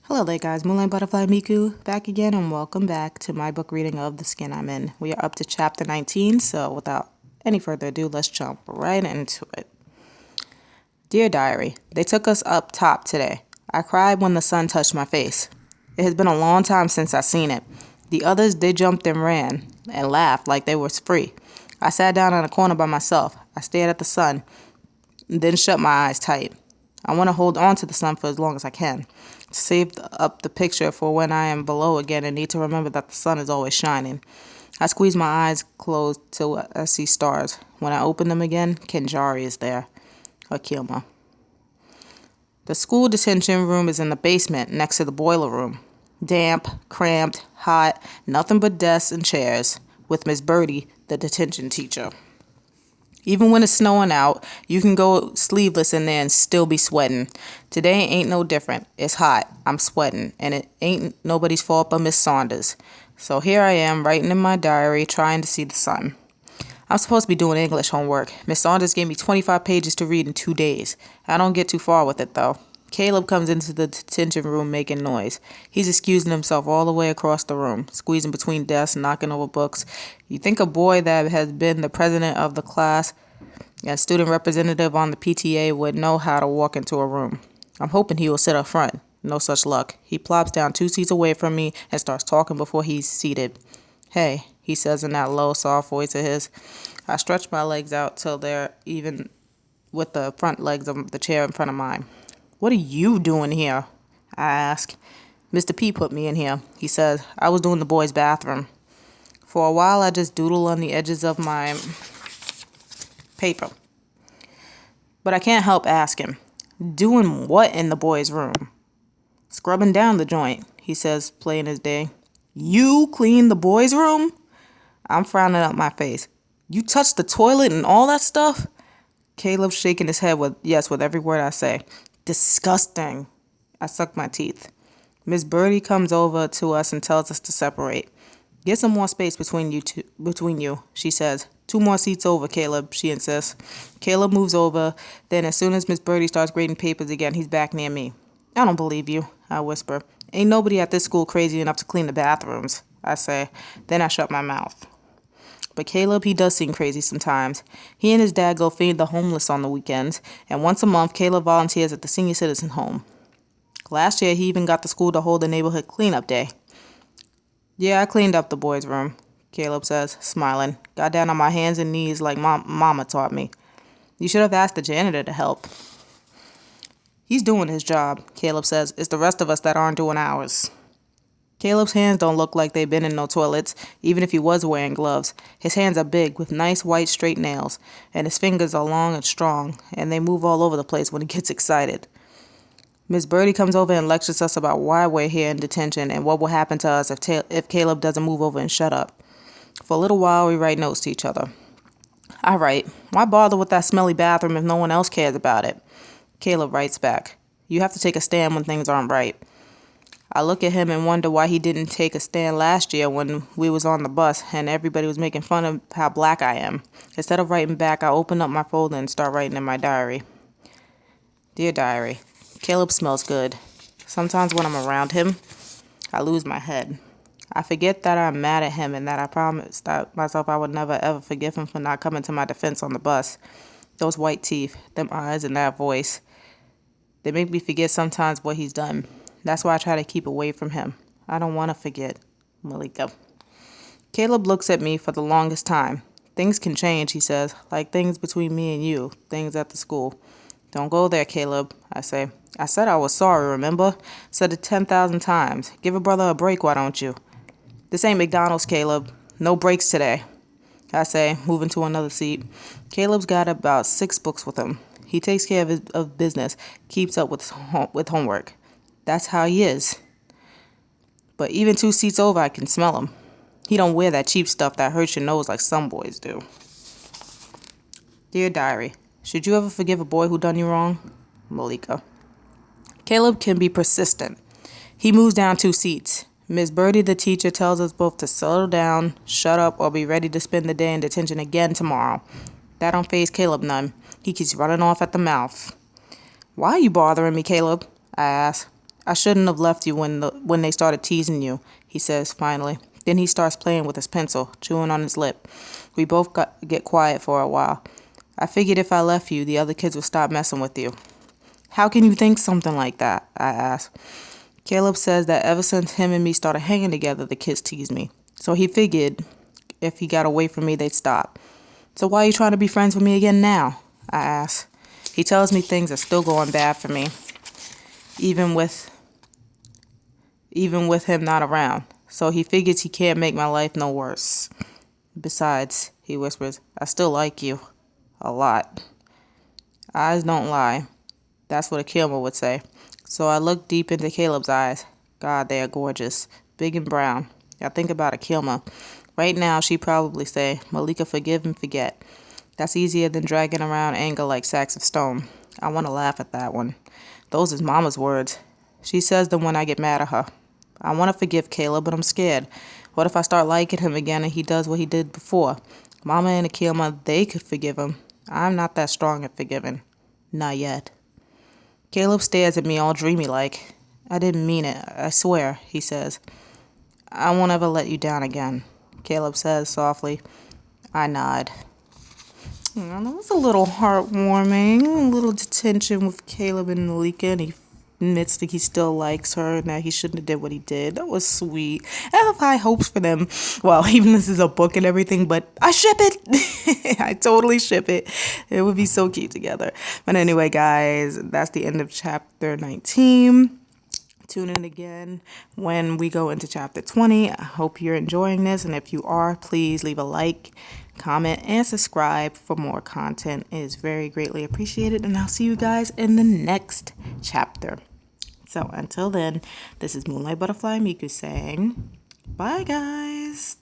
Hello there guys, Moonlight Butterfly Miku back again and welcome back to my book reading of The Skin I'm In. We are up to chapter 19, so without any further ado, let's jump right into it. Dear Diary, they took us up top today. I cried when the sun touched my face. It has been a long time since I seen it. The others, they jumped and ran and laughed like they were free. I sat down in a corner by myself. I stared at the sun, and then shut my eyes tight. I want to hold on to the sun for as long as I can, to save up the picture for when I am below again and need to remember that the sun is always shining. I squeeze my eyes closed till I see stars. When I open them again, Kenjari is there. Akilma. The school detention room is in the basement next to the boiler room. Damp, cramped, hot, nothing but desks and chairs, with Miss Birdie, the detention teacher. Even when it's snowing out, you can go sleeveless in there and still be sweating. Today ain't no different. It's hot. I'm sweating, and it ain't nobody's fault but Miss Saunders. So here I am, writing in my diary, trying to see the sun. I'm supposed to be doing English homework. Miss Saunders gave me 25 pages to read in 2 days. I don't get too far with it, though. Caleb comes into the detention room making noise. He's excusing himself all the way across the room, squeezing between desks, knocking over books. You think a boy that has been the president of the class and student representative on the PTA would know how to walk into a room. I'm hoping he will sit up front. No such luck. He plops down 2 seats away from me and starts talking before he's seated. Hey, he says in that low, soft voice of his. I stretch my legs out till they're even with the front legs of the chair in front of mine. What are you doing here? I ask. Mr. P put me in here, he says. I was doing the boys' bathroom. For a while, I just doodle on the edges of my paper. But I can't help asking, doing what in the boys' room? Scrubbing down the joint, he says, playing his day. You clean the boys' room? I'm frowning up my face. You touched the toilet and all that stuff? Caleb's shaking his head with yes with every word I say. Disgusting. I suck my teeth. Miss Birdie comes over to us and tells us to separate. Get some more space between you, she says. 2 more seats over, Caleb, she insists. Caleb moves over. Then as soon as Miss Birdie starts grading papers again, he's back near me. I don't believe you, I whisper. Ain't nobody at this school crazy enough to clean the bathrooms, I say. Then I shut my mouth. But Caleb, he does seem crazy sometimes. He and his dad go feed the homeless on the weekends, and once a month, Caleb volunteers at the senior citizen home. Last year, he even got the school to hold a neighborhood cleanup day. Yeah, I cleaned up the boys' room, Caleb says, smiling. Got down on my hands and knees like Mama taught me. You should have asked the janitor to help. He's doing his job, Caleb says. It's the rest of us that aren't doing ours. Caleb's hands don't look like they've been in no toilets, even if he was wearing gloves. His hands are big, with nice white straight nails, and his fingers are long and strong, and they move all over the place when he gets excited. Miss Birdie comes over and lectures us about why we're here in detention and what will happen to us if Caleb doesn't move over and shut up. For a little while, we write notes to each other. I write, why bother with that smelly bathroom if no one else cares about it? Caleb writes back, you have to take a stand when things aren't right. I look at him and wonder why he didn't take a stand last year when we was on the bus and everybody was making fun of how black I am. Instead of writing back, I open up my folder and start writing in my diary. Dear Diary, Caleb smells good. Sometimes when I'm around him, I lose my head. I forget that I'm mad at him and that I promised myself I would never ever forgive him for not coming to my defense on the bus. Those white teeth, them eyes and that voice, they make me forget sometimes what he's done. That's why I try to keep away from him. I don't want to forget. Malika. Caleb looks at me for the longest time. Things can change, he says, like things between me and you, things at the school. Don't go there, Caleb, I say. I said I was sorry, remember? Said it 10,000 times. Give a brother a break, why don't you? This ain't McDonald's, Caleb. No breaks today, I say, moving to another seat. Caleb's got about 6 books with him. He takes care of business, keeps up with homework. That's how he is. But even 2 seats over, I can smell him. He don't wear that cheap stuff that hurts your nose like some boys do. Dear Diary, should you ever forgive a boy who done you wrong? Malika. Caleb can be persistent. He moves down 2 seats. Miss Birdie, the teacher, tells us both to settle down, shut up, or be ready to spend the day in detention again tomorrow. That don't faze Caleb none. He keeps running off at the mouth. Why are you bothering me, Caleb? I ask. I shouldn't have left you when they started teasing you, he says finally. Then he starts playing with his pencil, chewing on his lip. We both get quiet for a while. I figured if I left you, the other kids would stop messing with you. How can you think something like that? I ask. Caleb says that ever since him and me started hanging together, the kids tease me. So he figured if he got away from me, they'd stop. So why are you trying to be friends with me again now? I ask. He tells me things are still going bad for me, even with him not around. So he figures he can't make my life no worse. Besides, he whispers, I still like you. A lot. Eyes don't lie. That's what a Kilmer would say. So I look deep into Caleb's eyes. God, they are gorgeous. Big and brown. I think about a Kilmer. Right now, she'd probably say, Malika, forgive and forget. That's easier than dragging around anger like sacks of stone. I want to laugh at that one. Those is Mama's words. She says them when I get mad at her. I want to forgive Caleb, but I'm scared. What if I start liking him again and he does what he did before? Mama and Akilma, they could forgive him. I'm not that strong at forgiving. Not yet. Caleb stares at me all dreamy like. I didn't mean it, I swear, he says. I won't ever let you down again, Caleb says softly. I nod. That was a little heartwarming. A little detention with Caleb and Malika, and he admits that he still likes her and that he shouldn't have did what he did. That was sweet. I have high hopes for them. Well, even this is a book and everything, but I ship it. I totally ship it. It would be so cute together. But anyway, guys, that's the end of chapter 19. Tune in again when we go into chapter 20. I hope you're enjoying this, and if you are, please leave a like, comment, and subscribe for more content. It is very greatly appreciated, and I'll see you guys in the next chapter. So until then, this is Moonlight Butterfly Miku saying bye, guys.